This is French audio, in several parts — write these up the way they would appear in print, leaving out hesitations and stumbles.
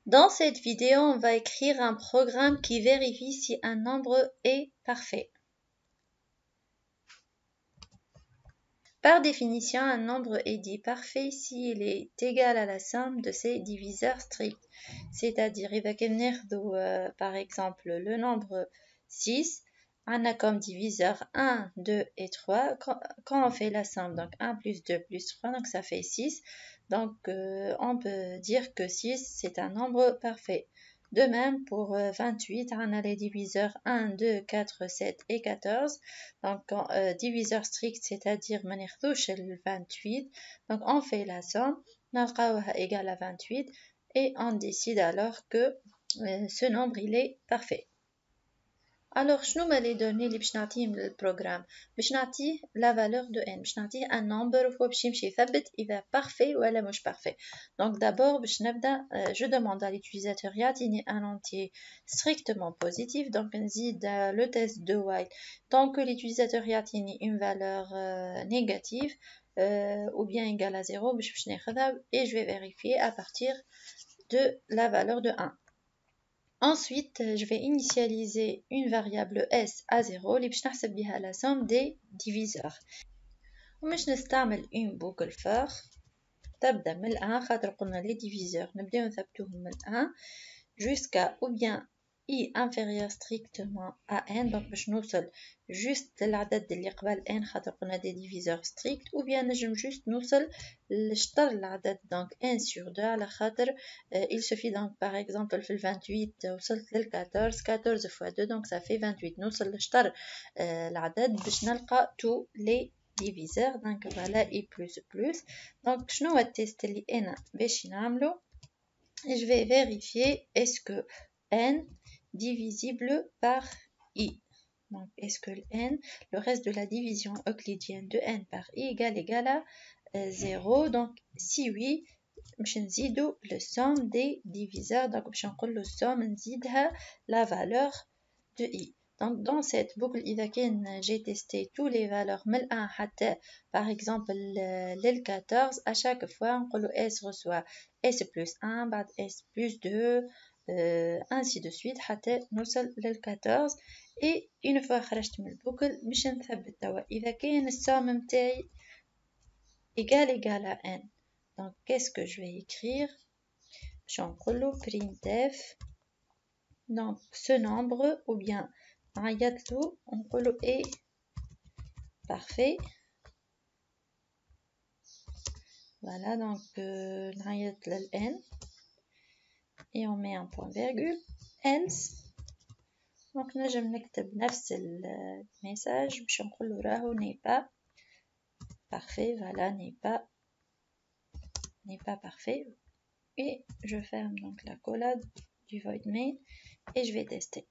Dans cette vidéo, on va écrire un programme qui vérifie si un nombre est parfait. Par définition, un nombre est dit parfait s'il est égal à la somme de ses diviseurs stricts. C'est-à-dire, par exemple, le nombre 6, on a comme diviseur 1, 2 et 3. Quand on fait la somme, donc 1 plus 2 plus 3, donc ça fait 6. Donc, on peut dire que 6, c'est un nombre parfait. De même, pour 28, on a les diviseurs 1, 2, 4, 7 et 14. Donc, diviseur strict, c'est-à-dire ما ناخذوش le 28. Donc, on fait la somme, نلقاوها égale à 28 et on décide alors que ce nombre, il est parfait. Alors, شنو هما les données اللي باش نعطيهم للبروغرام؟ باش نعطيه la valeur de n، باش نعطيه un number وهو باش يمشي يثبت إذا parfait ولا مش parfait. Donc d'abord باش نبدأ je demande à l'utilisateur يعطيني un entier strictement positif. Donc نزيد le test de while tant que l'utilisateur يعطيني une valeur négative ou bien égale à 0 باش ناخذها et je vais vérifier à partir de la valeur de 1. Ensuite, je vais initialiser une variable s à 0 اللي باش نحسب بها la somme des diviseurs. ومش نستعمل une boucle for تبدأ من 1 خاطر قلنا les diviseurs نبداو نثبتوهم من 1 jusqu'à ou bien i inférieur strictement à n. donc باش نوصل juste للعدد اللي قبل n خاطر قلنا des diviseurs stricts ou bien نجم juste نوصل لشطر العدد donc 1 sur 2 على خاطر il suffit donc par exemple في 28 وصلت لل 14 fois 2 donc ça fait 28 نوصل لشطر العدد باش نلقى tous les diviseurs. donc voilà i plus. donc شنو هو التيست اللي انا باش نعملو؟ je vais vérifier est-ce que n divisible par i. Donc, est-ce que n, le reste de la division euclidienne de n par i égale à 0. Donc, si oui, je nzidou le somme des diviseurs. Donc, je nqoulou somme nzidha la valeur de i. Donc, dans cette boucle, j'ai testé toutes les valeurs من 1 حتى par exemple le 14. À chaque fois, on s reçoit s plus 1, بعد s plus 2, ainsi de suite حتى نوصل لل 14. et une fois خرجت من البوكل باش نثبت توا إذا كان السوم متاعي égal à n. donc qu'est-ce que je vais écrire؟ باش نقولو printf donc ce nombre ou bien نعيطلو نقولو est parfait. voilà donc نعيط لل n et on met un point virgule else. donc نجم نكتب نفس الميساج باش نقولو راهو n'est pas parfait. voilà n'est pas parfait et je ferme donc la collade du void main et je vais tester.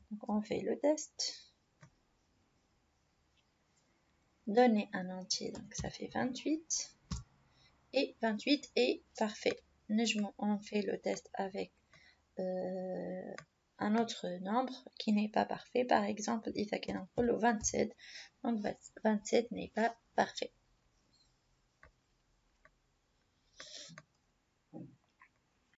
donc on fait le test. donner un entier donc ça fait 28 et 28 est parfait. on fait le test avec un autre nombre qui n'est pas parfait. par exemple إذا كان نقولو 27 donc 27 n'est pas parfait.